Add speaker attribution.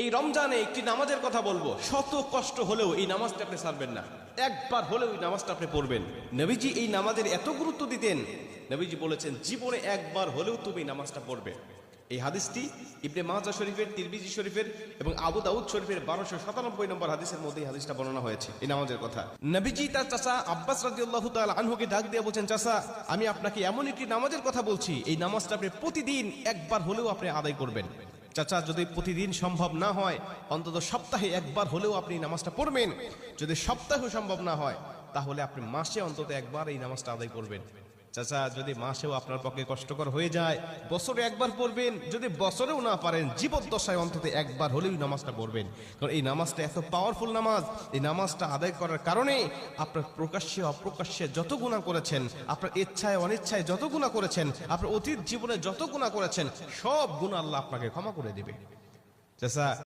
Speaker 1: এই রমজানে একটি নামাজের কথা বলবো, শত কষ্ট হলেও এই নামাজটা আপনি ছাড়বেন না, একবার হলেও এই নামাজটা আপনি পড়বেন। নবীজি এই নামাজের এত গুরুত্ব দিতেন, নবীজি বলেছেন জীবনে একবার হলেও তুমি এই নামাজটা পড়বে। এই হাদিসটি ইবনে মাজাহ শরীফের, তিরমিজি শরীফের এবং আবু দাউদ শরীফের 1297 নম্বর হাদিসের মধ্যে এই হাদিসটা বর্ণনা হয়েছে এই নামাজের কথা। নবীজি তার চাচা আব্বাস রাদিয়াল্লাহু তাআলা আনহুকে ডাক দিয়ে বলছেন, চাচা আমি আপনাকে এমন একটি নামাজের কথা বলছি, এই নামাজটা আপনি প্রতিদিন একবার হলেও আপনি আদায় করবেন। চাচা যদি প্রতিদিন সম্ভব না হয়, অন্তত সপ্তাহে একবার হলেও আপনি নামাজটা পড়বেন। যদি সপ্তাহে সম্ভব না হয়, তাহলে আপনি মাসে অন্তত একবার এই নামাজটা আদায় করবেন। চাচা যদি মাসেও আপনার পক্ষে কষ্টকর হয়ে যায়, বছরে একবার পড়বেন। যদি বছরেও না পারেন, জীবদ্দশায় অন্তত একবার হলেও নামাজটা পড়বেন। কারণ এই নামাজটা এত পাওয়ারফুল নামাজ। এই নামাজটা আদায় করার কারণে আপনার প্রকাশ্যে অপ্রকাশ্যে যত গুনাহ করেছেন, আপনার ইচ্ছায় অনিচ্ছায় যত গুনাহ করেছেন, আপনার অতীত জীবনে যত গুনাহ করেছেন, সব গুনাহ আল্লাহ আপনাকে ক্ষমা করে দেবে। চাচা